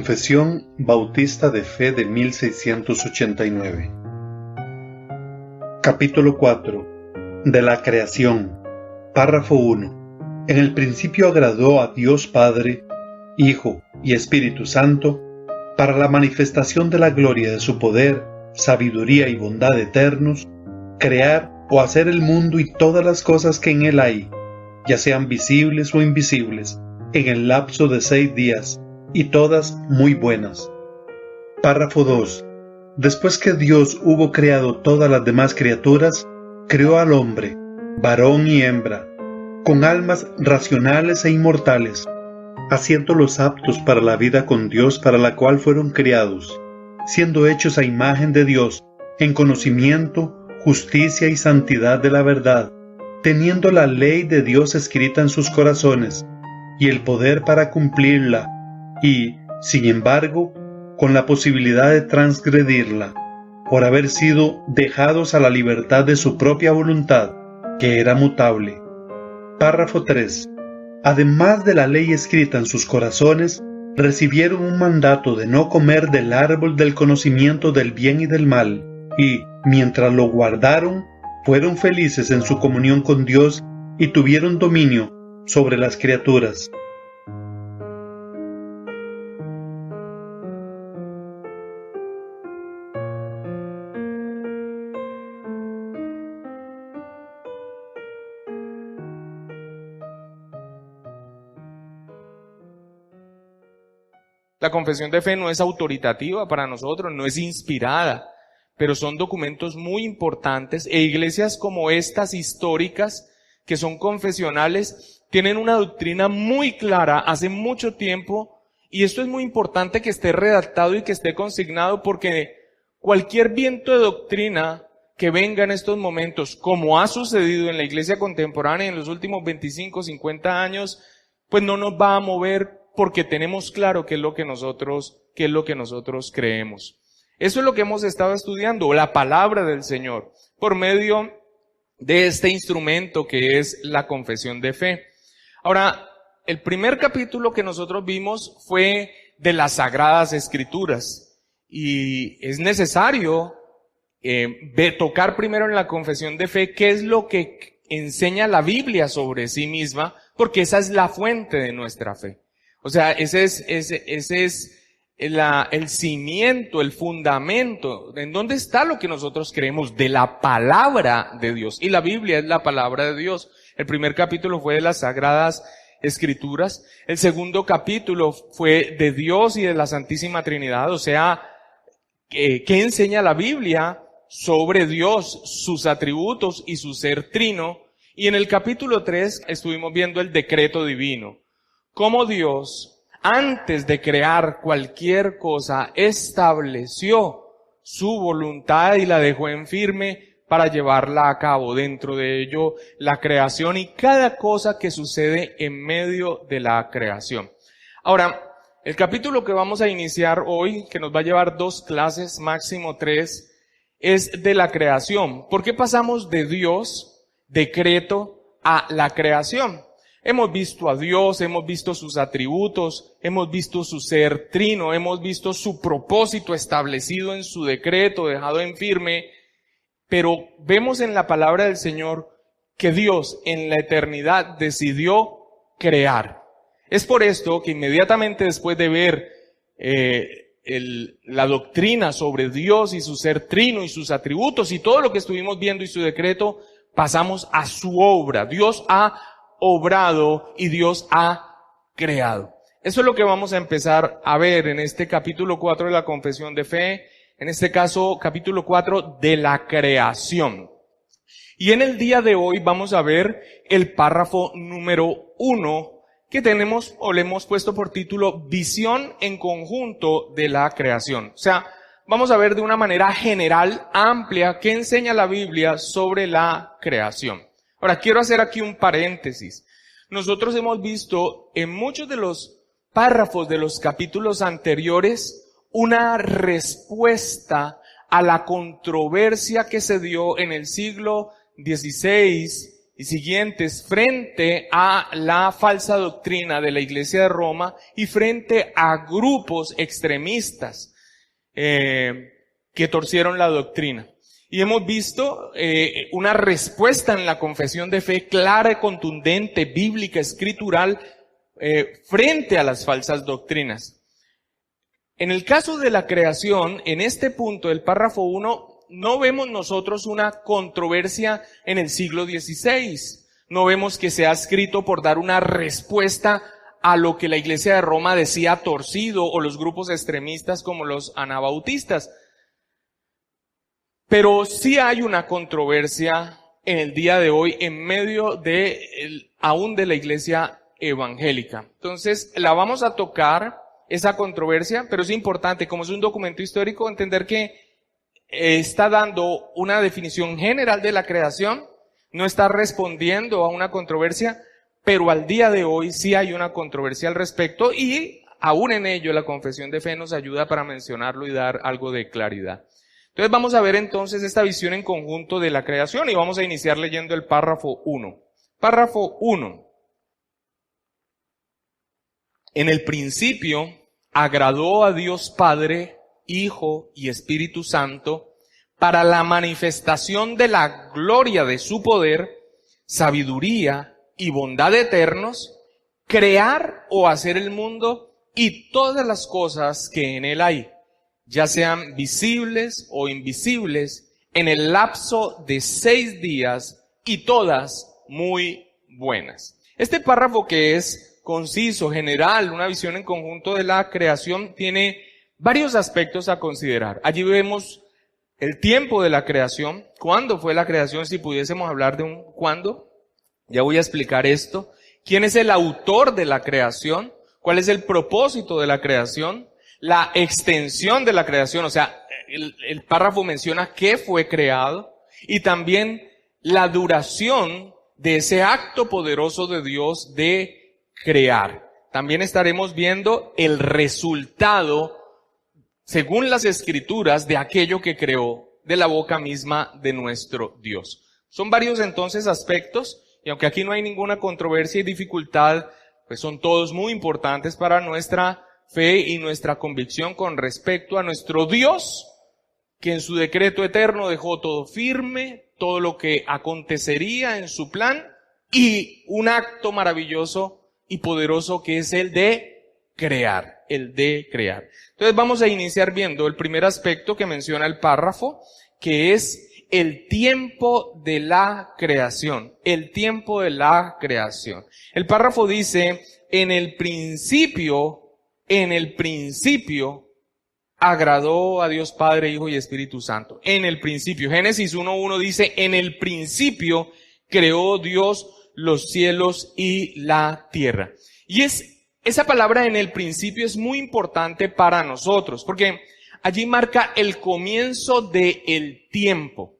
Confesión Bautista de Fe de 1689. Capítulo 4. De la creación. Párrafo 1. En el principio agradó a Dios Padre, Hijo y Espíritu Santo, para la manifestación de la gloria de su poder, sabiduría y bondad eternos, crear o hacer el mundo y todas las cosas que en él hay, ya sean visibles o invisibles, en el lapso de 6 días, y todas muy buenas. Párrafo 2. Después que Dios hubo creado todas las demás criaturas, creó al hombre, varón y hembra, con almas racionales e inmortales, haciéndolos aptos para la vida con Dios para la cual fueron criados, siendo hechos a imagen de Dios, en conocimiento, justicia y santidad de la verdad, teniendo la ley de Dios escrita en sus corazones, y el poder para cumplirla, y, sin embargo, con la posibilidad de transgredirla, por haber sido dejados a la libertad de su propia voluntad, que era mutable. Párrafo 3. Además de la ley escrita en sus corazones, recibieron un mandato de no comer del árbol del conocimiento del bien y del mal, y, mientras lo guardaron, fueron felices en su comunión con Dios y tuvieron dominio sobre las criaturas. La confesión de fe no es autoritativa para nosotros, no es inspirada, pero son documentos muy importantes e iglesias como estas históricas, que son confesionales, tienen una doctrina muy clara hace mucho tiempo, y esto es muy importante que esté redactado y que esté consignado, porque cualquier viento de doctrina que venga en estos momentos, como ha sucedido en la iglesia contemporánea en los últimos 25, 50 años, pues no nos va a mover, porque tenemos claro qué es lo que nosotros creemos. Eso es lo que hemos estado estudiando, la palabra del Señor, por medio de este instrumento que es la confesión de fe. Ahora, el primer capítulo que nosotros vimos fue de las Sagradas Escrituras, y es necesario tocar primero en la confesión de fe qué es lo que enseña la Biblia sobre sí misma, porque esa es la fuente de nuestra fe. O sea, ese es el cimiento, el fundamento. ¿En dónde está lo que nosotros creemos? De la palabra de Dios. Y la Biblia es la palabra de Dios. El primer capítulo fue de las Sagradas Escrituras. El segundo capítulo fue de Dios y de la Santísima Trinidad. O sea, ¿qué enseña la Biblia sobre Dios, sus atributos y su ser trino? Y en el capítulo 3 estuvimos viendo el decreto divino. Cómo Dios, antes de crear cualquier cosa, estableció su voluntad y la dejó en firme para llevarla a cabo. Dentro de ello, la creación y cada cosa que sucede en medio de la creación. Ahora, el capítulo que vamos a iniciar hoy, que nos va a llevar 2 clases, máximo 3, es de la creación. ¿Por qué pasamos de Dios, decreto, a la creación? Hemos visto a Dios, hemos visto sus atributos, hemos visto su ser trino, hemos visto su propósito establecido en su decreto, dejado en firme, pero vemos en la palabra del Señor que Dios en la eternidad decidió crear. Es por esto que inmediatamente después de ver la doctrina sobre Dios y su ser trino y sus atributos y todo lo que estuvimos viendo y su decreto, pasamos a su obra. Dios ha obrado y Dios ha creado. Eso es lo que vamos a empezar a ver en este capítulo 4 de la confesión de fe, en este caso capítulo 4 de la creación. Y en el día de hoy vamos a ver el párrafo número 1 que tenemos o le hemos puesto por título Visión en conjunto de la creación. O sea, vamos a ver de una manera general, amplia, qué enseña la Biblia sobre la creación. Ahora, quiero hacer aquí un paréntesis. Nosotros hemos visto en muchos de los párrafos de los capítulos anteriores una respuesta a la controversia que se dio en el siglo XVI y siguientes frente a la falsa doctrina de la Iglesia de Roma y frente a grupos extremistas que torcieron la doctrina. Y hemos visto una respuesta en la confesión de fe clara y contundente, bíblica, escritural, frente a las falsas doctrinas. En el caso de la creación, en este punto del párrafo 1, no vemos nosotros una controversia en el siglo XVI. No vemos que sea escrito por dar una respuesta a lo que la Iglesia de Roma decía torcido o los grupos extremistas como los anabautistas. Pero sí hay una controversia en el día de hoy en medio aún de la Iglesia evangélica. Entonces, la vamos a tocar, esa controversia, pero es importante, como es un documento histórico, entender que está dando una definición general de la creación, no está respondiendo a una controversia, pero al día de hoy sí hay una controversia al respecto y aún en ello la confesión de fe nos ayuda para mencionarlo y dar algo de claridad. Entonces vamos a ver entonces esta visión en conjunto de la creación y vamos a iniciar leyendo el párrafo 1. Párrafo 1. En el principio agradó a Dios Padre, Hijo y Espíritu Santo para la manifestación de la gloria de su poder, sabiduría y bondad eternos, crear o hacer el mundo y todas las cosas que en él hay, ya sean visibles o invisibles, en el lapso de 6 días y todas muy buenas. Este párrafo, que es conciso, general, una visión en conjunto de la creación, tiene varios aspectos a considerar. Allí vemos el tiempo de la creación, cuándo fue la creación, si pudiésemos hablar de un cuándo. Ya voy a explicar esto. ¿Quién es el autor de la creación? ¿Cuál es el propósito de la creación? La extensión de la creación, o sea, el párrafo menciona qué fue creado y también la duración de ese acto poderoso de Dios de crear. También estaremos viendo el resultado según las Escrituras, de aquello que creó de la boca misma de nuestro Dios. Son varios entonces aspectos, y aunque aquí no hay ninguna controversia y dificultad, pues son todos muy importantes para nuestra fe y nuestra convicción con respecto a nuestro Dios, que en su decreto eterno dejó todo firme, todo lo que acontecería en su plan, y un acto maravilloso y poderoso que es el de crear. Entonces vamos a iniciar viendo el primer aspecto que menciona el párrafo, que es el tiempo de la creación. El tiempo de la creación. El párrafo dice, en el principio agradó a Dios Padre, Hijo y Espíritu Santo. En el principio. Génesis 1:1 dice, en el principio creó Dios los cielos y la tierra. Y esa palabra en el principio es muy importante para nosotros, porque allí marca el comienzo del tiempo.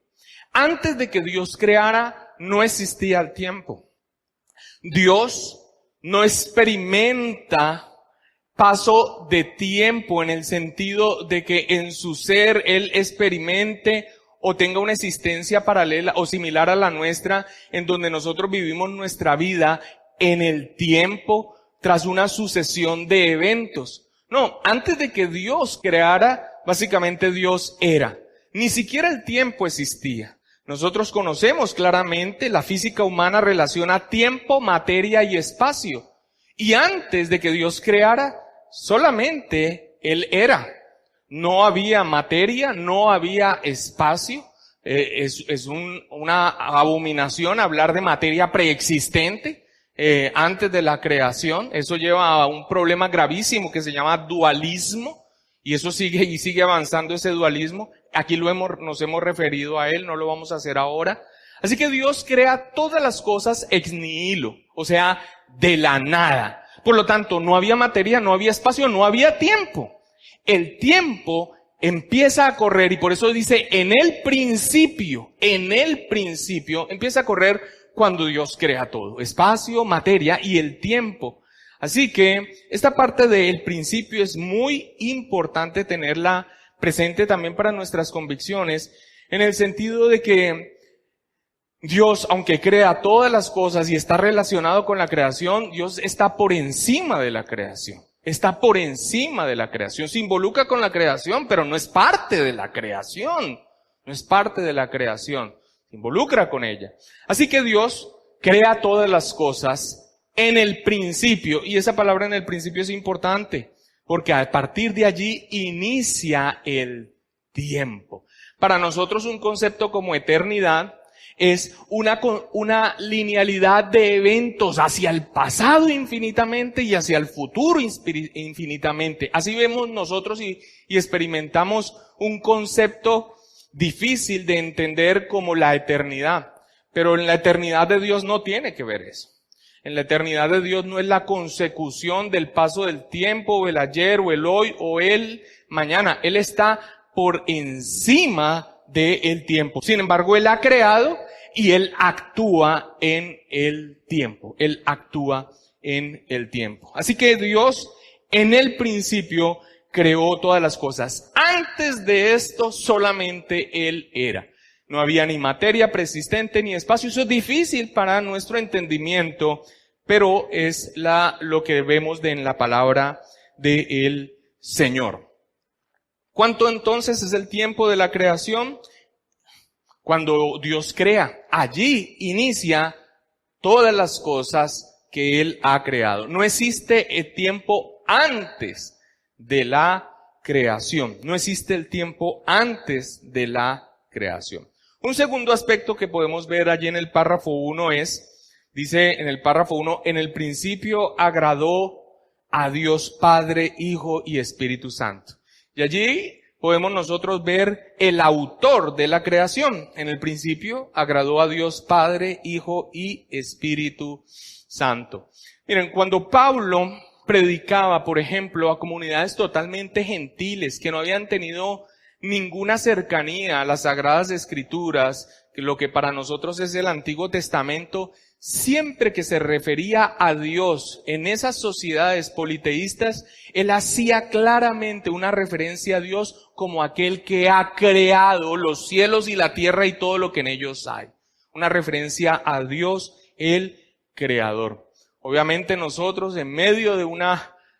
Antes de que Dios creara, no existía el tiempo. Dios no experimenta paso de tiempo en el sentido de que en su ser Él experimente o tenga una existencia paralela o similar a la nuestra, en donde nosotros vivimos nuestra vida en el tiempo, tras una sucesión de eventos. No, antes de que Dios creara, básicamente Dios era. Ni siquiera el tiempo existía. Nosotros conocemos claramente, la física humana relaciona tiempo, materia y espacio. Y antes de que Dios creara, solamente Él era. No había materia, no había espacio. Es una abominación hablar de materia preexistente. Antes de la creación, eso lleva a un problema gravísimo que se llama dualismo, y eso sigue avanzando ese dualismo. Aquí nos hemos referido a él, no lo vamos a hacer ahora. Así que Dios crea todas las cosas ex nihilo, o sea, de la nada. Por lo tanto, no había materia, no había espacio, no había tiempo. El tiempo empieza a correr, y por eso dice, en el principio empieza a correr cuando Dios crea todo, espacio, materia y el tiempo. Así que esta parte del principio es muy importante tenerla presente también para nuestras convicciones, en el sentido de que Dios, aunque crea todas las cosas y está relacionado con la creación, Dios está por encima de la creación. Está por encima de la creación. Se involucra con la creación, pero no es parte de la creación. No es parte de la creación. Se involucra con ella. Así que Dios crea todas las cosas en el principio. Y esa palabra en el principio es importante, porque a partir de allí inicia el tiempo. Para nosotros un concepto como eternidad es una linealidad de eventos hacia el pasado infinitamente y hacia el futuro infinitamente. Así vemos nosotros y experimentamos un concepto difícil de entender como la eternidad. Pero en la eternidad de Dios no tiene que ver eso. En la eternidad de Dios no es la consecución del paso del tiempo, o el ayer, o el hoy, o el mañana. Él está por encima del tiempo. Sin embargo, Él ha creado y Él actúa en el tiempo. Él actúa en el tiempo. Así que Dios en el principio creó todas las cosas. Antes de esto solamente Él era. No había ni materia persistente ni espacio. Eso es difícil para nuestro entendimiento, pero es lo que vemos en la palabra del Señor. ¿Cuánto entonces es el tiempo de la creación? Cuando Dios crea, allí inicia todas las cosas que Él ha creado. No existe el tiempo antes de la creación. No existe el tiempo antes de la creación. Un segundo aspecto que podemos ver allí en el párrafo 1 dice en el párrafo 1, en el principio agradó a Dios Padre, Hijo y Espíritu Santo. Y allí podemos nosotros ver el autor de la creación. En el principio agradó a Dios Padre, Hijo y Espíritu Santo. Miren, cuando Pablo predicaba, por ejemplo, a comunidades totalmente gentiles que no habían tenido ninguna cercanía a las Sagradas Escrituras, que lo que para nosotros es el Antiguo Testamento, siempre que se refería a Dios en esas sociedades politeístas, él hacía claramente una referencia a Dios como aquel que ha creado los cielos y la tierra y todo lo que en ellos hay. Una referencia a Dios, el Creador. Obviamente nosotros, en medio de un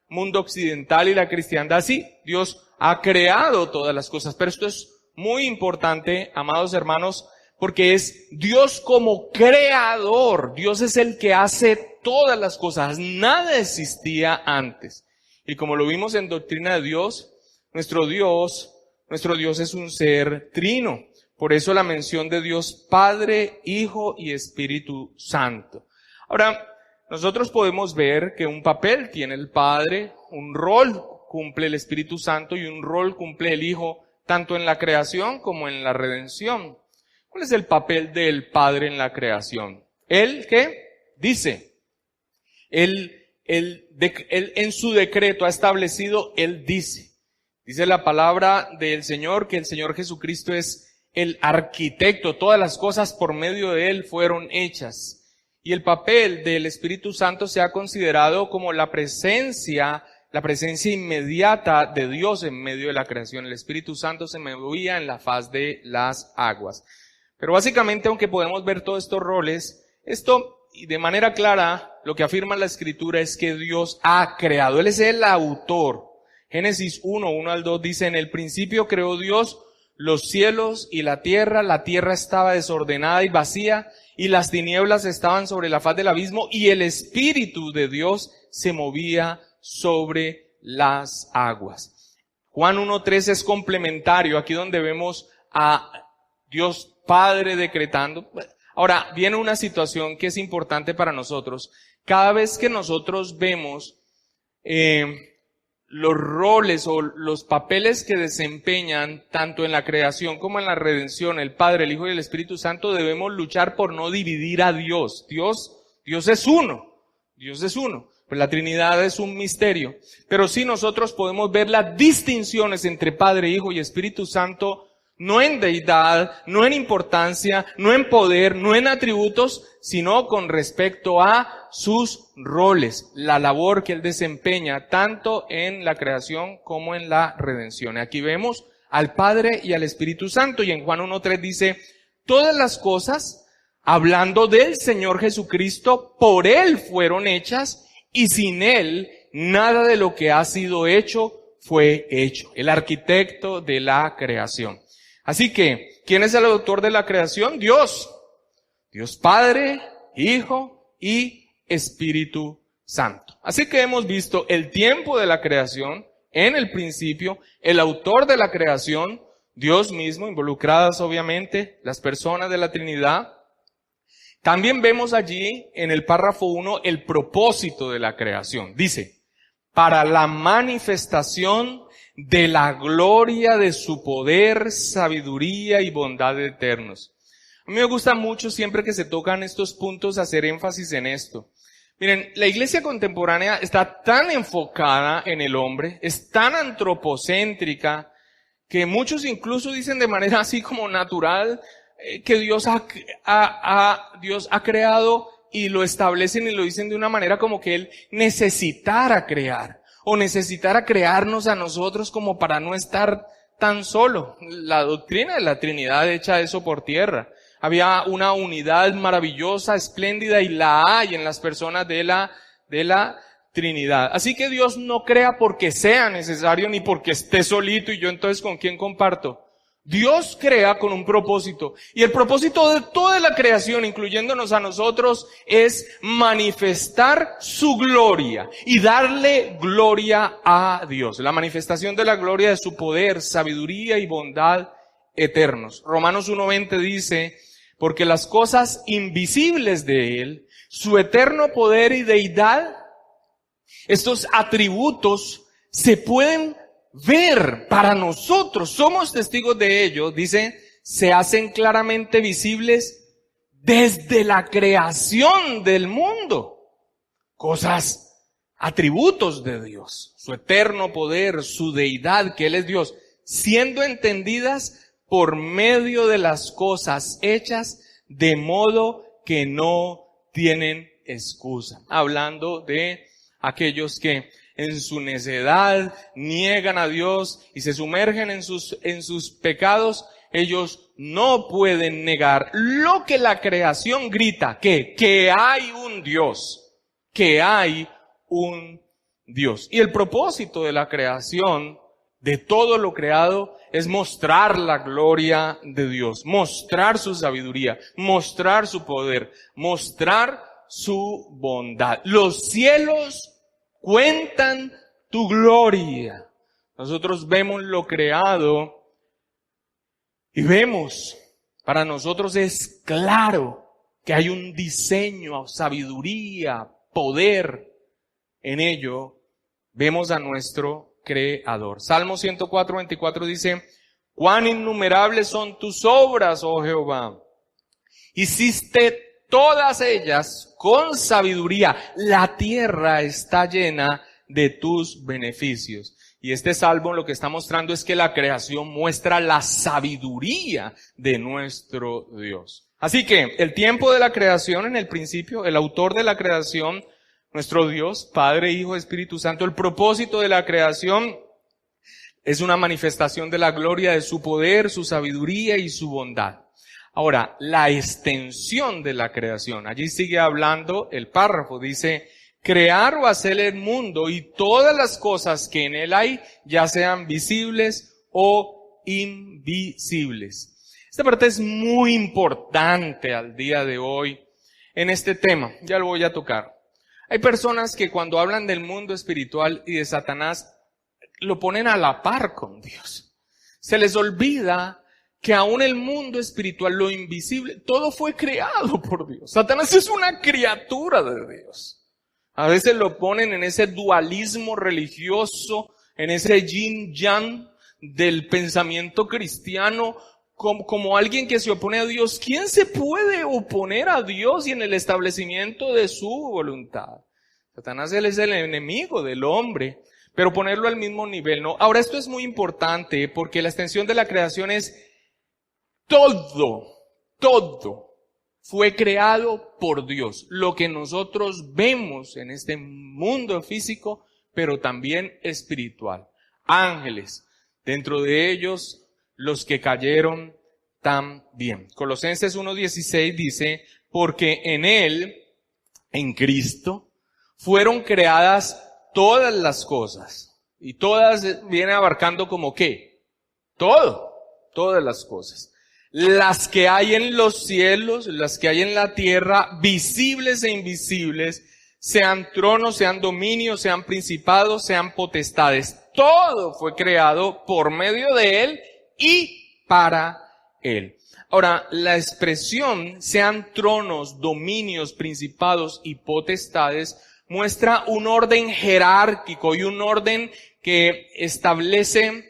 mundo occidental y la cristiandad, sí, Dios ha creado todas las cosas, pero esto es muy importante, amados hermanos, porque es Dios como creador. Dios es el que hace todas las cosas. Nada existía antes. Y como lo vimos en Doctrina de Dios, nuestro Dios es un ser trino. Por eso la mención de Dios Padre, Hijo y Espíritu Santo. Ahora, nosotros podemos ver que un papel tiene el Padre, un rol cumple el Espíritu Santo y un rol cumple el Hijo, tanto en la creación como en la redención. ¿Cuál es el papel del Padre en la creación? Él, ¿qué? Dice. Él en su decreto ha establecido, Él dice. Dice la palabra del Señor que el Señor Jesucristo es el arquitecto. Todas las cosas por medio de Él fueron hechas. Y el papel del Espíritu Santo se ha considerado como la presencia inmediata de Dios en medio de la creación. El Espíritu Santo se movía en la faz de las aguas. Pero básicamente, aunque podemos ver todos estos roles, y de manera clara, lo que afirma la Escritura es que Dios ha creado. Él es el autor. Génesis 1 al 2 dice, en el principio creó Dios los cielos y la tierra estaba desordenada y vacía, y las tinieblas estaban sobre la faz del abismo, y el Espíritu de Dios se movía sobre las aguas. Juan 1:3 es complementario, aquí donde vemos a Dios Padre decretando. Ahora, viene una situación que es importante para nosotros. Cada vez que nosotros vemos los roles o los papeles que desempeñan tanto en la creación como en la redención, el Padre, el Hijo y el Espíritu Santo, debemos luchar por no dividir a Dios. Dios es uno. Dios es uno. Pues la Trinidad es un misterio. Pero sí nosotros podemos ver las distinciones entre Padre, Hijo y Espíritu Santo, no en deidad, no en importancia, no en poder, no en atributos, sino con respecto a sus roles, la labor que Él desempeña tanto en la creación como en la redención. Aquí vemos al Padre y al Espíritu Santo, y en Juan 1:3 dice, todas las cosas hablando del Señor Jesucristo, por Él fueron hechas y sin Él nada de lo que ha sido hecho fue hecho. El arquitecto de la creación. Así que, ¿quién es el autor de la creación? Dios. Dios Padre, Hijo y Espíritu Santo. Así que hemos visto el tiempo de la creación, en el principio, el autor de la creación, Dios mismo, involucradas obviamente las personas de la Trinidad. También vemos allí en el párrafo 1 el propósito de la creación. Dice, para la manifestación de la gloria de su poder, sabiduría y bondad eternos. A mí me gusta mucho siempre que se tocan estos puntos hacer énfasis en esto. Miren, la iglesia contemporánea está tan enfocada en el hombre, es tan antropocéntrica, que muchos incluso dicen de manera así como natural que Dios ha creado y lo establecen y lo dicen de una manera como que Él necesitara crear o necesitara crearnos a nosotros como para no estar tan solo. La doctrina de la Trinidad echa eso por tierra. Había una unidad maravillosa, espléndida y la hay en las personas de la Trinidad. Así que Dios no crea porque sea necesario ni porque esté solito y yo entonces ¿con quién comparto? Dios crea con un propósito. Y el propósito de toda la creación, incluyéndonos a nosotros, es manifestar su gloria y darle gloria a Dios. La manifestación de la gloria de su poder, sabiduría y bondad eternos. Romanos 1:20 dice, porque las cosas invisibles de Él, su eterno poder y deidad, estos atributos se pueden ver para nosotros, somos testigos de ello, dice, se hacen claramente visibles desde la creación del mundo. Cosas, atributos de Dios, su eterno poder, su deidad, que Él es Dios, siendo entendidas por medio de las cosas hechas, de modo que no tienen excusa. Hablando de aquellos que en su necedad niegan a Dios y se sumergen en sus pecados, ellos no pueden negar lo que la creación grita, que hay un Dios, que hay un Dios. Y el propósito de la creación, de todo lo creado, es mostrar la gloria de Dios, mostrar su sabiduría, mostrar su poder, mostrar su bondad. Los cielos cuentan tu gloria. Nosotros vemos lo creado y vemos, para nosotros es claro que hay un diseño, sabiduría, poder en ello. Vemos a nuestro Creador. Salmo 104:24 dice, cuán innumerables son tus obras, oh Jehová. Hiciste todas ellas con sabiduría. La tierra está llena de tus beneficios. Y este salmo lo que está mostrando es que la creación muestra la sabiduría de nuestro Dios. Así que el tiempo de la creación en el principio, el autor de la creación, nuestro Dios, Padre, Hijo, Espíritu Santo, el propósito de la creación es una manifestación de la gloria de su poder, su sabiduría y su bondad. Ahora, la extensión de la creación. Allí sigue hablando el párrafo. Dice, crear o hacer el mundo y todas las cosas que en él hay, ya sean visibles o invisibles. Esta parte es muy importante al día de hoy en este tema. Ya lo voy a tocar. Hay personas que cuando hablan del mundo espiritual y de Satanás, lo ponen a la par con Dios. Se les olvida que aún el mundo espiritual, lo invisible, todo fue creado por Dios. Satanás es una criatura de Dios. A veces lo ponen en ese dualismo religioso, en ese yin-yang del pensamiento cristiano, como alguien que se opone a Dios. ¿Quién se puede oponer a Dios y en el establecimiento de su voluntad? Satanás, él es el enemigo del hombre, pero ponerlo al mismo nivel, ¿no? Ahora, esto es muy importante porque la extensión de la creación es todo fue creado por Dios. Lo que nosotros vemos en este mundo físico, pero también espiritual. Ángeles, dentro de ellos los que cayeron también. Colosenses 1:16 dice, porque en Él, en Cristo, fueron creadas todas las cosas. Y todas viene abarcando como ¿qué? Todo, todas las cosas. Las que hay en los cielos, las que hay en la tierra, visibles e invisibles, sean tronos, sean dominios, sean principados, sean potestades. Todo fue creado por medio de Él y para Él. Ahora, la expresión sean tronos, dominios, principados y potestades muestra un orden jerárquico y un orden que establece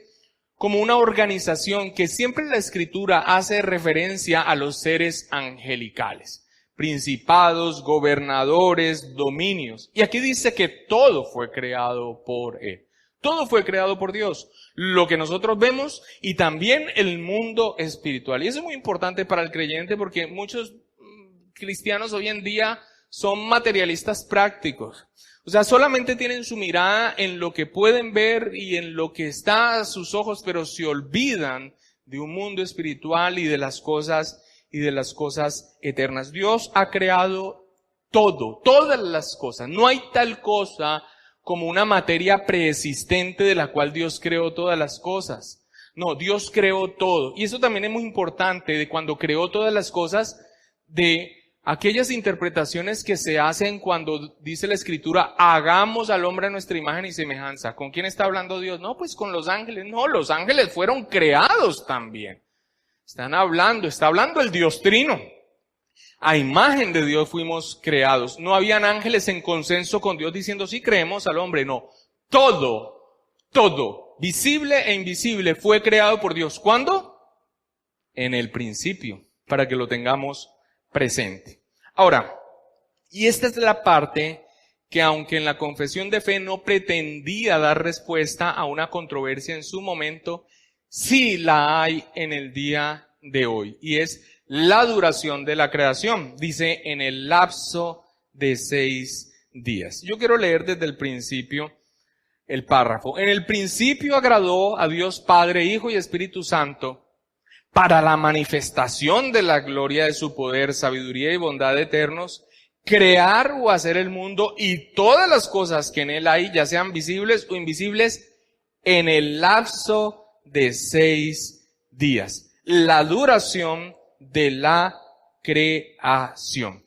como una organización que siempre en la Escritura hace referencia a los seres angelicales. Principados, gobernadores, dominios. Y aquí dice que todo fue creado por Él. Todo fue creado por Dios. Lo que nosotros vemos y también el mundo espiritual. Y eso es muy importante para el creyente porque muchos cristianos hoy en día son materialistas prácticos. O sea, solamente tienen su mirada en lo que pueden ver y en lo que está a sus ojos, pero se olvidan de un mundo espiritual y de las cosas eternas. Dios ha creado todo, todas las cosas. No hay tal cosa como una materia preexistente de la cual Dios creó todas las cosas. No, Dios creó todo. Y eso también es muy importante de cuando creó todas las cosas, de aquellas interpretaciones que se hacen cuando dice la Escritura, hagamos al hombre a nuestra imagen y semejanza. ¿Con quién está hablando Dios? No, pues con los ángeles. No, los ángeles fueron creados también. Está hablando el Dios Trino. A imagen de Dios fuimos creados. No habían ángeles en consenso con Dios diciendo, sí creemos al hombre. No, todo, visible e invisible, fue creado por Dios. ¿Cuándo? En el principio, para que lo tengamos presente. Ahora, y esta es la parte que aunque en la confesión de fe no pretendía dar respuesta a una controversia en su momento, sí la hay en el día de hoy, y es la duración de la creación. Dice, en el lapso de 6 días. Yo quiero leer desde el principio el párrafo. En el principio agradó a Dios Padre, Hijo y Espíritu Santo para la manifestación de la gloria de su poder, sabiduría y bondad eternos, crear o hacer el mundo y todas las cosas que en él hay, ya sean visibles o invisibles, en el lapso de 6 días. La duración de la creación.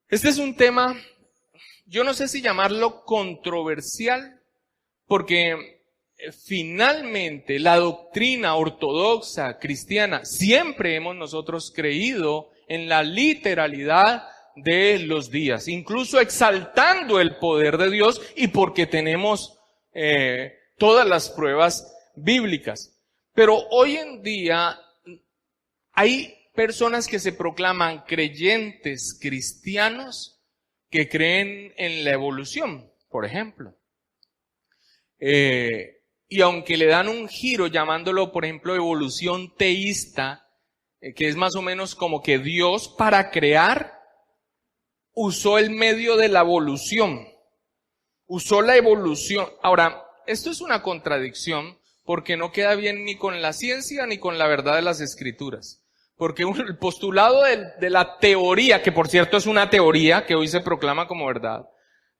Este es un tema, yo no sé si llamarlo controversial, porque finalmente la doctrina ortodoxa cristiana, siempre hemos nosotros creído en la literalidad de los días, incluso exaltando el poder de Dios y porque tenemos todas las pruebas bíblicas. Pero hoy en día hay personas que se proclaman creyentes cristianos que creen en la evolución, por ejemplo. Y aunque le dan un giro llamándolo, por ejemplo, evolución teísta, que es más o menos como que Dios para crear usó el medio de la evolución. Usó la evolución. Ahora, esto es una contradicción porque no queda bien ni con la ciencia ni con la verdad de las Escrituras. Porque el postulado de la teoría, que por cierto es una teoría que hoy se proclama como verdad,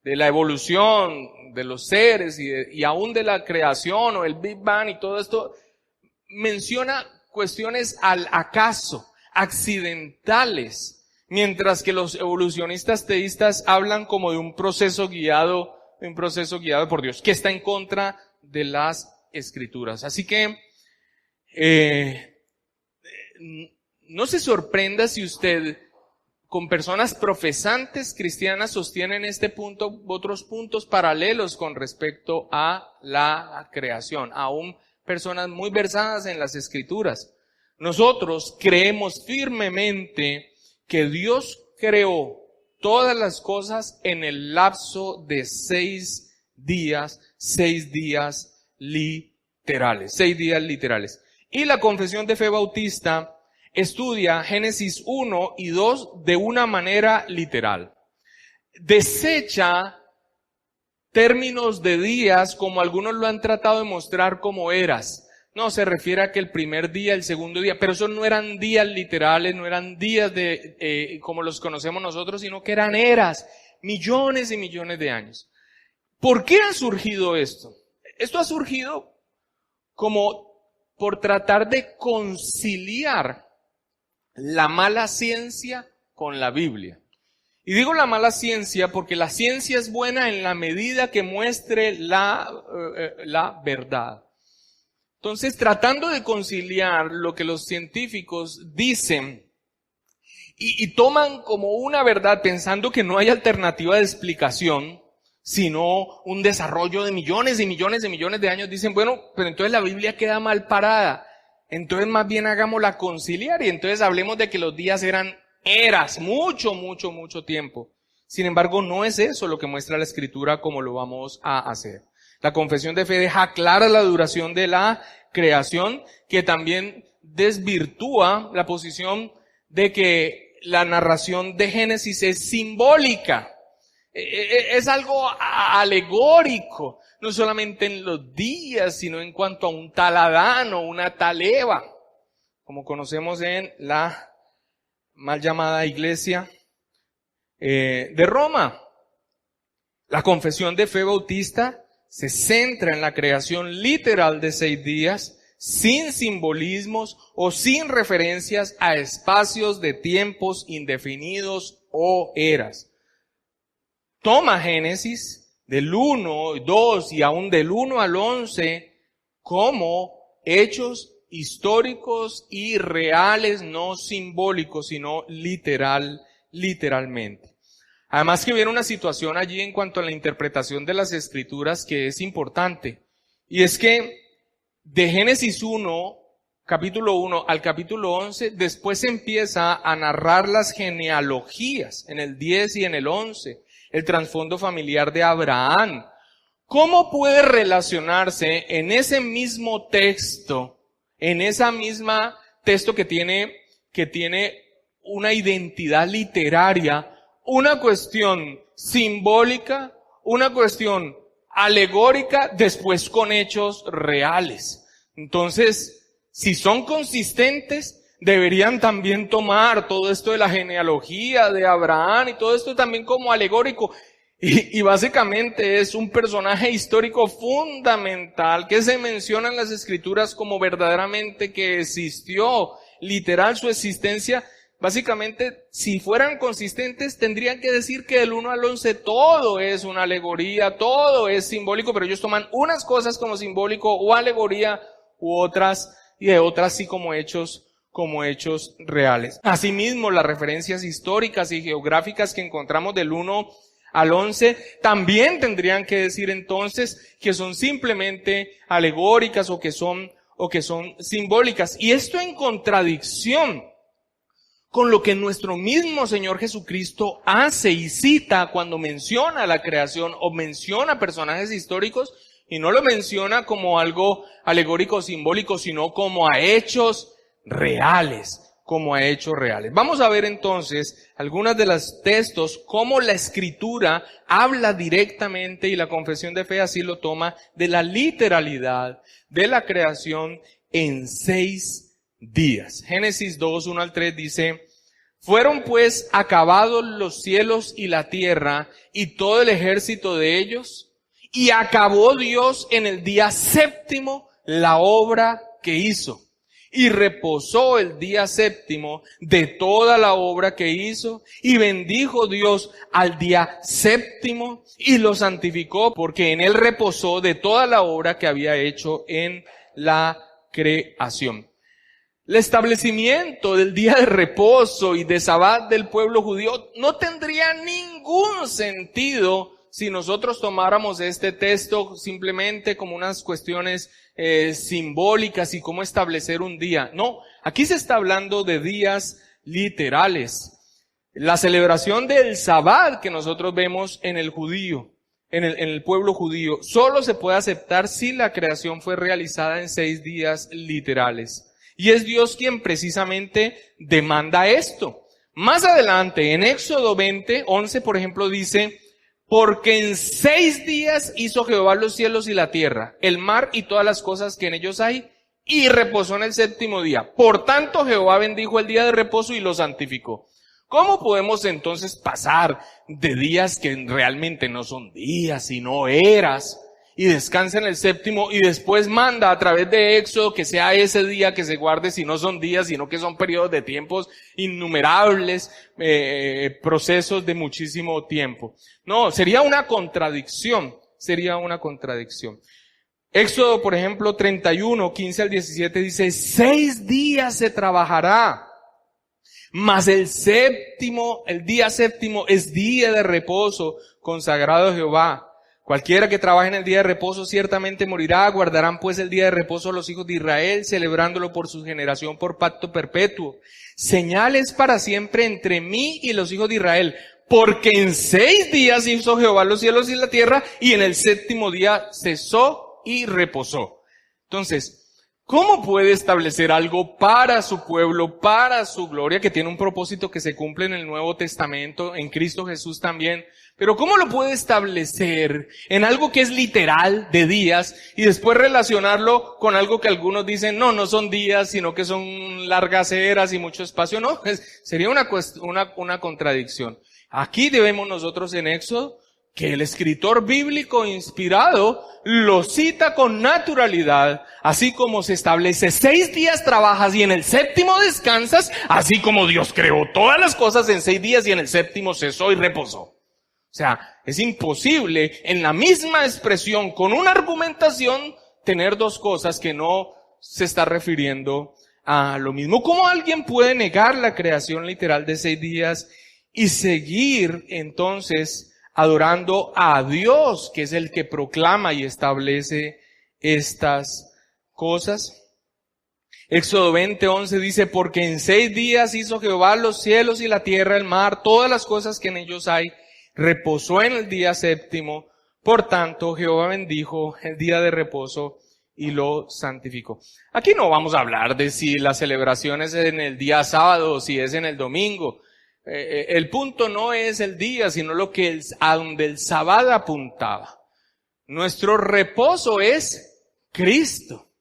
de la evolución de los seres y aún de la creación o el Big Bang y todo esto, menciona cuestiones al acaso, accidentales, mientras que los evolucionistas teístas hablan como de un proceso guiado por Dios, que está en contra de las Escrituras. Así que no se sorprenda si usted con personas profesantes cristianas sostienen este punto, otros puntos paralelos con respecto a la creación, aún personas muy versadas en las Escrituras. Nosotros creemos firmemente que Dios creó todas las cosas en el lapso de 6 días literales, 6 días literales. Y la Confesión de Fe Bautista estudia Génesis 1 y 2 de una manera literal. Desecha términos de días como algunos lo han tratado de mostrar como eras. No, se refiere a que el primer día, el segundo día, pero esos no eran días literales, no eran días como los conocemos nosotros, sino que eran eras, millones y millones de años. ¿Por qué ha surgido esto? Esto ha surgido como por tratar de conciliar la mala ciencia con la Biblia. Y digo la mala ciencia porque la ciencia es buena en la medida que muestre la verdad. Entonces, tratando de conciliar lo que los científicos dicen y toman como una verdad pensando que no hay alternativa de explicación, sino un desarrollo de millones y millones y millones de años, dicen, bueno, pero entonces la Biblia queda mal parada. Entonces más bien hagámosla conciliar y entonces hablemos de que los días eran eras, mucho tiempo. Sin embargo, no es eso lo que muestra la Escritura como lo vamos a hacer. La confesión de fe deja clara la duración de la creación, que también desvirtúa la posición de que la narración de Génesis es simbólica. Es algo alegórico, no solamente en los días, sino en cuanto a un tal Adán o una tal Eva, como conocemos en la mal llamada Iglesia de Roma. La confesión de fe bautista se centra en la creación literal de 6 días, sin simbolismos o sin referencias a espacios de tiempos indefinidos o eras. Toma Génesis del 1, 2 y aún del 1 al 11 como hechos históricos y reales, no simbólicos, sino literalmente. Además que viene una situación allí en cuanto a la interpretación de las Escrituras que es importante. Y es que de Génesis 1, capítulo 1 al capítulo 11, después se empieza a narrar las genealogías en el 10 y en el 11, el trasfondo familiar de Abraham. ¿Cómo puede relacionarse en ese mismo texto, en esa misma texto que tiene una identidad literaria, una cuestión simbólica, una cuestión alegórica, después con hechos reales? Entonces, si son consistentes, deberían también tomar todo esto de la genealogía de Abraham y todo esto también como alegórico. Y básicamente es un personaje histórico fundamental que se menciona en las Escrituras como verdaderamente que existió, literal su existencia. Básicamente, si fueran consistentes, tendrían que decir que del 1 al 11 todo es una alegoría, todo es simbólico, pero ellos toman unas cosas como simbólico o alegoría u otras, y de otras sí como hechos reales. Asimismo, las referencias históricas y geográficas que encontramos del 1 al 11 también tendrían que decir entonces que son simplemente alegóricas o que son simbólicas. Y esto en contradicción con lo que nuestro mismo Señor Jesucristo hace y cita cuando menciona la creación o menciona personajes históricos, y no lo menciona como algo alegórico o simbólico, sino como a hechos reales, Vamos a ver entonces algunas de los textos, cómo la Escritura habla directamente, y la confesión de fe así lo toma, de la literalidad de la creación en 6 días. Génesis 2, 1 al 3 dice: fueron pues acabados los cielos y la tierra y todo el ejército de ellos, y acabó Dios en el día 7º la obra que hizo. Y reposó el día 7º de toda la obra que hizo, y bendijo Dios al día 7º y lo santificó, porque en él reposó de toda la obra que había hecho en la creación. El establecimiento del día de reposo y de Sabbat del pueblo judío no tendría ningún sentido si nosotros tomáramos este texto simplemente como unas cuestiones simbólicas y cómo establecer un día. No, aquí se está hablando de días literales. La celebración del Sabbat que nosotros vemos en el judío, en el pueblo judío, solo se puede aceptar si la creación fue realizada en 6 días literales. Y es Dios quien precisamente demanda esto. Más adelante, en Éxodo 20, 11, por ejemplo, dice: porque en 6 días hizo Jehová los cielos y la tierra, el mar y todas las cosas que en ellos hay, y reposó en el séptimo día. Por tanto, Jehová bendijo el día de reposo y lo santificó. ¿Cómo podemos entonces pasar de días que realmente no son días, sino eras, y descansa en el séptimo y después manda a través de Éxodo que sea ese día que se guarde, si no son días, sino que son periodos de tiempos innumerables, procesos de muchísimo tiempo? No, sería una contradicción. Éxodo, por ejemplo, 31, 15 al 17 dice, 6 días se trabajará, mas el día séptimo es día de reposo consagrado a Jehová. Cualquiera que trabaje en el día de reposo ciertamente morirá. Guardarán pues el día de reposo los hijos de Israel, celebrándolo por su generación por pacto perpetuo. Señales para siempre entre mí y los hijos de Israel. Porque en 6 días hizo Jehová los cielos y la tierra, y en el séptimo día cesó y reposó. Entonces, ¿cómo puede establecer algo para su pueblo, para su gloria, que tiene un propósito que se cumple en el Nuevo Testamento, en Cristo Jesús también? Pero ¿cómo lo puede establecer en algo que es literal de días y después relacionarlo con algo que algunos dicen, no son días, sino que son largas eras y mucho espacio? No, sería una contradicción. Aquí debemos nosotros en Éxodo que el escritor bíblico inspirado lo cita con naturalidad, así como se establece 6 días trabajas y en el séptimo descansas, así como Dios creó todas las cosas en 6 días y en el séptimo cesó y reposó. O sea, es imposible en la misma expresión, con una argumentación, tener dos cosas que no se está refiriendo a lo mismo. ¿Cómo alguien puede negar la creación literal de 6 días y seguir entonces adorando a Dios, que es el que proclama y establece estas cosas? Éxodo 20:11 dice, porque en 6 días hizo Jehová los cielos y la tierra, el mar, todas las cosas que en ellos hay, reposó en el día séptimo, por tanto Jehová bendijo el día de reposo y lo santificó. Aquí no vamos a hablar de si la celebración es en el día sábado o si es en el domingo. El punto no es el día, sino a donde el sábado apuntaba. Nuestro reposo es Cristo.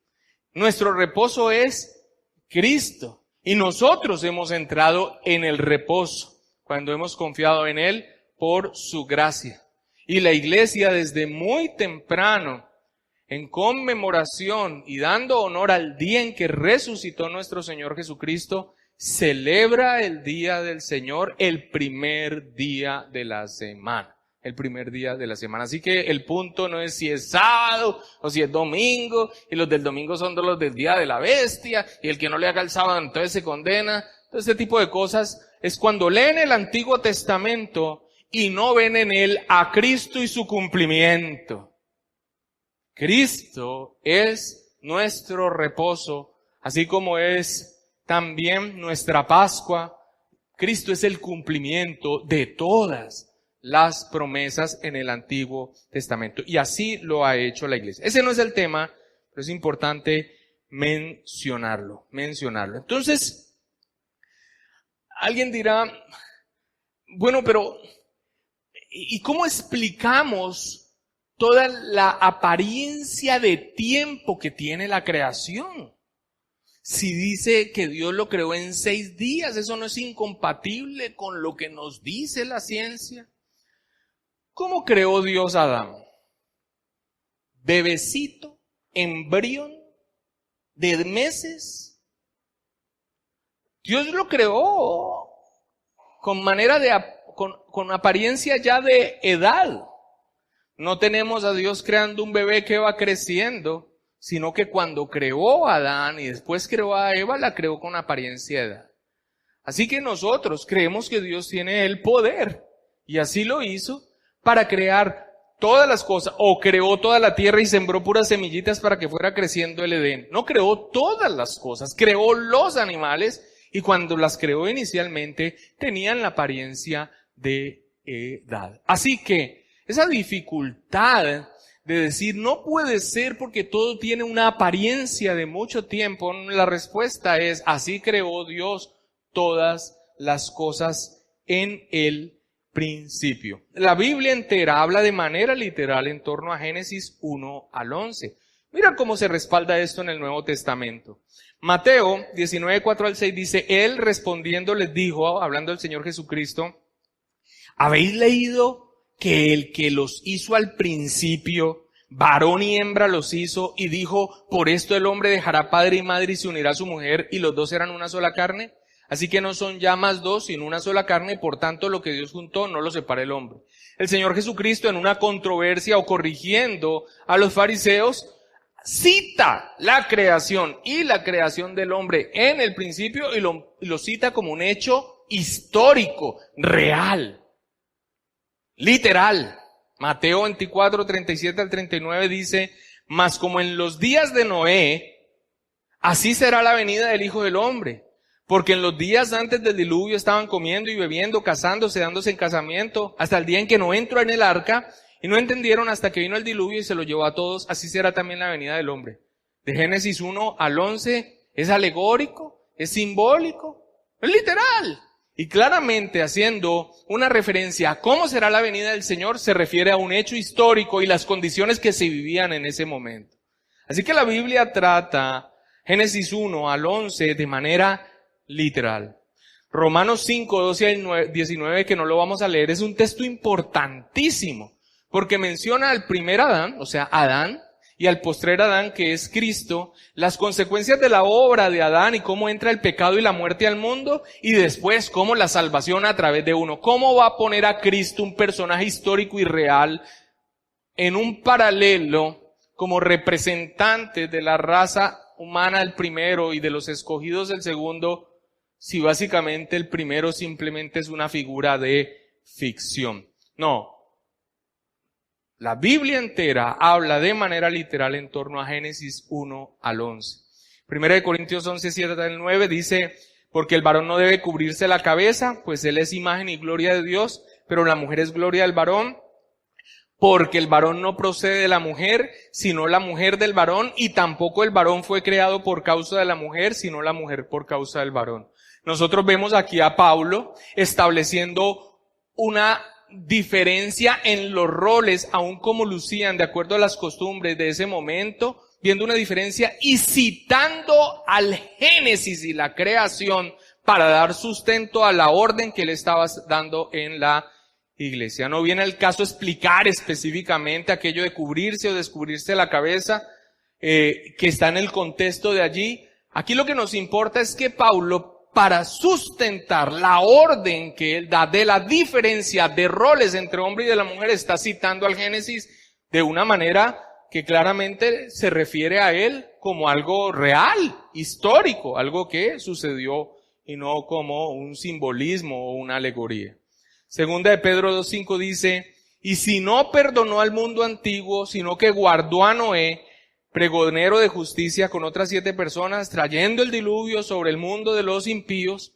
Nuestro reposo es Cristo. Y nosotros hemos entrado en el reposo cuando hemos confiado en Él por su gracia. Y la iglesia desde muy temprano, en conmemoración y dando honor al día en que resucitó nuestro Señor Jesucristo, celebra el día del Señor el primer día de la semana. El primer día de la semana. Así que el punto no es si es sábado o si es domingo, y los del domingo son los del día de la bestia, y el que no le haga el sábado entonces se condena. Todo este tipo de cosas es cuando leen el Antiguo Testamento y no ven en él a Cristo y su cumplimiento. Cristo es nuestro reposo, así como es también nuestra Pascua. Cristo es el cumplimiento de todas las promesas en el Antiguo Testamento. Y así lo ha hecho la iglesia. Ese no es el tema, pero es importante mencionarlo. Entonces, alguien dirá, bueno, pero ¿y cómo explicamos toda la apariencia de tiempo que tiene la creación? Si dice que Dios lo creó en 6 días, ¿eso no es incompatible con lo que nos dice la ciencia? ¿Cómo creó Dios a Adán? ¿Bebecito? ¿Embrión? ¿De meses? Dios lo creó con apariencia ya de edad. No tenemos a Dios creando un bebé que va creciendo, sino que cuando creó a Adán y después creó a Eva, la creó con apariencia de edad. Así que nosotros creemos que Dios tiene el poder, y así lo hizo, para crear todas las cosas, o creó toda la tierra y sembró puras semillitas para que fuera creciendo el Edén. No creó todas las cosas, creó los animales, y cuando las creó inicialmente tenían la apariencia de edad. Así que esa dificultad de decir no puede ser porque todo tiene una apariencia de mucho tiempo, la respuesta es así creó Dios todas las cosas en el principio. La Biblia entera habla de manera literal en torno a Génesis 1 al 11. Mira cómo se respalda esto en el Nuevo Testamento. Mateo 19, 4 al 6 dice, Él respondiendo les dijo, hablando del Señor Jesucristo, ¿habéis leído que el que los hizo al principio, varón y hembra los hizo, y dijo, por esto el hombre dejará padre y madre y se unirá a su mujer, y los dos serán una sola carne? Así que no son ya más dos, sino una sola carne, por tanto lo que Dios juntó no lo separa el hombre. El Señor Jesucristo, en una controversia o corrigiendo a los fariseos, cita la creación y la creación del hombre en el principio y lo cita como un hecho histórico, real, literal. Mateo 24, 37 al 39 dice, mas como en los días de Noé, así será la venida del Hijo del Hombre. Porque en los días antes del diluvio estaban comiendo y bebiendo, casándose, dándose en casamiento, hasta el día en que no entró en el arca, y no entendieron hasta que vino el diluvio y se lo llevó a todos. Así será también la venida del hombre. De Génesis 1 al 11 es alegórico, es simbólico, es literal. Y claramente haciendo una referencia a cómo será la venida del Señor, se refiere a un hecho histórico y las condiciones que se vivían en ese momento. Así que la Biblia trata Génesis 1 al 11 de manera literal. Romanos 5, 12 al 19, que no lo vamos a leer, es un texto importantísimo, porque menciona al primer Adán, o sea, Adán, y al postrer Adán, que es Cristo, las consecuencias de la obra de Adán y cómo entra el pecado y la muerte al mundo, y después cómo la salvación a través de uno. ¿Cómo va a poner a Cristo, un personaje histórico y real, en un paralelo como representante de la raza humana el primero y de los escogidos el segundo, si básicamente el primero simplemente es una figura de ficción? No. La Biblia entera habla de manera literal en torno a Génesis 1 al 11. 1 Corintios 11, 7 al 9 dice, porque el varón no debe cubrirse la cabeza, pues él es imagen y gloria de Dios, pero la mujer es gloria del varón, porque el varón no procede de la mujer, sino la mujer del varón, y tampoco el varón fue creado por causa de la mujer, sino la mujer por causa del varón. Nosotros vemos aquí a Pablo estableciendo una diferencia en los roles, aun como lucían de acuerdo a las costumbres de ese momento, viendo una diferencia y citando al Génesis y la creación para dar sustento a la orden que él estaba dando en la iglesia. No viene al caso explicar específicamente aquello de cubrirse o descubrirse la cabeza, que está en el contexto de allí. Aquí lo que nos importa es que Pablo, para sustentar la orden que él da de la diferencia de roles entre hombre y de la mujer, está citando al Génesis de una manera que claramente se refiere a él como algo real, histórico, algo que sucedió y no como un simbolismo o una alegoría. Segunda de Pedro 2:5 dice, y si no perdonó al mundo antiguo, sino que guardó a Noé, pregonero de justicia, con otras 7 personas, trayendo el diluvio sobre el mundo de los impíos.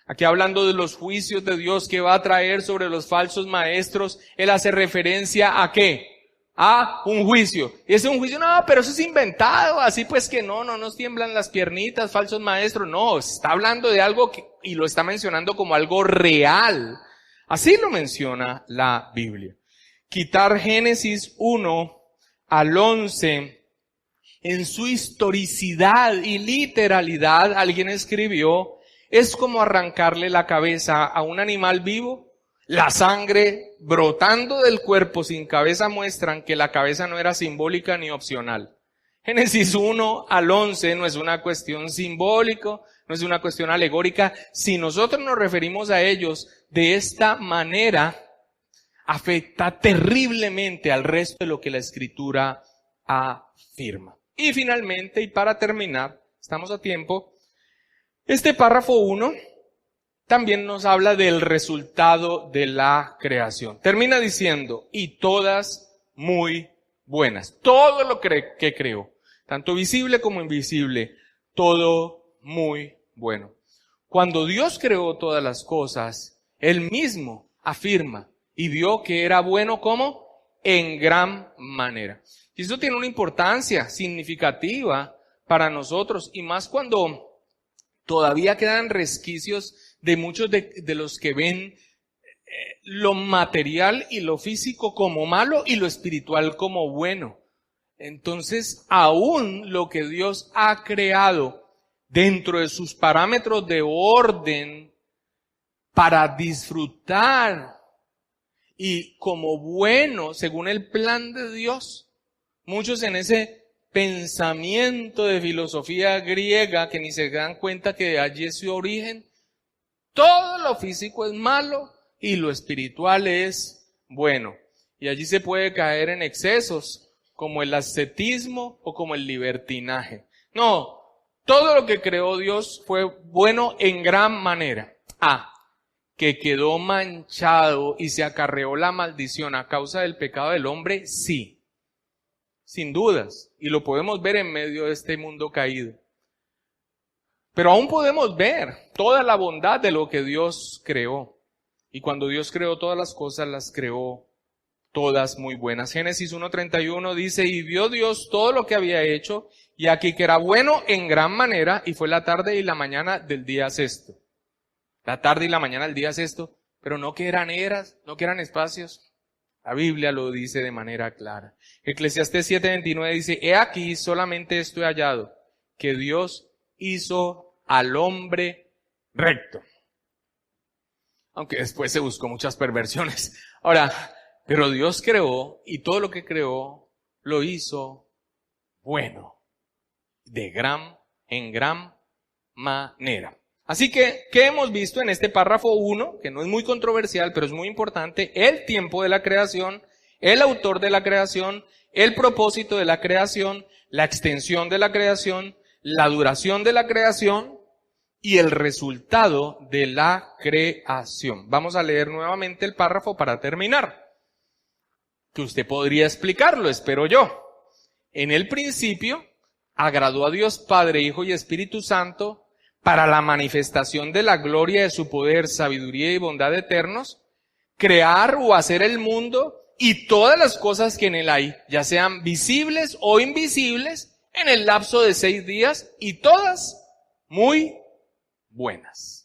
Aquí hablando de los juicios de Dios que va a traer sobre los falsos maestros, él hace referencia ¿a qué? A un juicio. Y ese es un juicio, no, pero eso es inventado, así pues que no nos tiemblan las piernitas, falsos maestros. No, está hablando de algo y lo está mencionando como algo real. Así lo menciona la Biblia. Quitar Génesis 1 al 11 en su historicidad y literalidad, alguien escribió, es como arrancarle la cabeza a un animal vivo. La sangre brotando del cuerpo sin cabeza muestran que la cabeza no era simbólica ni opcional. Génesis 1 al 11 no es una cuestión simbólica, no es una cuestión alegórica. Si nosotros nos referimos a ellos de esta manera, afecta terriblemente al resto de lo que la Escritura afirma. Y finalmente, y para terminar, estamos a tiempo, este párrafo 1 también nos habla del resultado de la creación. Termina diciendo, y todas muy buenas. Todo lo que creó, tanto visible como invisible, todo muy bueno. Cuando Dios creó todas las cosas, Él mismo afirma y vio que era bueno como en gran manera. Y eso tiene una importancia significativa para nosotros, y más cuando todavía quedan resquicios de muchos de los que ven lo material y lo físico como malo y lo espiritual como bueno. Entonces, aún lo que Dios ha creado dentro de sus parámetros de orden para disfrutar y como bueno, según el plan de Dios, muchos en ese pensamiento de filosofía griega que ni se dan cuenta que de allí es su origen, todo lo físico es malo y lo espiritual es bueno. Y allí se puede caer en excesos como el ascetismo o como el libertinaje. No, todo lo que creó Dios fue bueno en gran manera. Que quedó manchado y se acarreó la maldición a causa del pecado del hombre, sí, sin dudas, y lo podemos ver en medio de este mundo caído. Pero aún podemos ver toda la bondad de lo que Dios creó. Y cuando Dios creó todas las cosas, las creó todas muy buenas. Génesis 1:31 dice, y vio Dios todo lo que había hecho, y aquí que era bueno en gran manera, y fue la tarde y la mañana del día sexto. La tarde y la mañana del día sexto, pero no que eran eras, no que eran espacios. La Biblia lo dice de manera clara. Eclesiastés 7:29 dice, he aquí solamente esto he hallado, que Dios hizo al hombre recto. Aunque después se buscó muchas perversiones. Ahora, pero Dios creó y todo lo que creó lo hizo bueno, en gran manera. Así que, ¿qué hemos visto en este párrafo 1? Que no es muy controversial, pero es muy importante. El tiempo de la creación, el autor de la creación, el propósito de la creación, la extensión de la creación, la duración de la creación y el resultado de la creación. Vamos a leer nuevamente el párrafo para terminar. Que usted podría explicarlo, espero yo. En el principio, agradó a Dios Padre, Hijo y Espíritu Santo, para la manifestación de la gloria de su poder, sabiduría y bondad eternos, crear o hacer el mundo y todas las cosas que en él hay, ya sean visibles o invisibles, en el lapso de 6 días y todas muy buenas.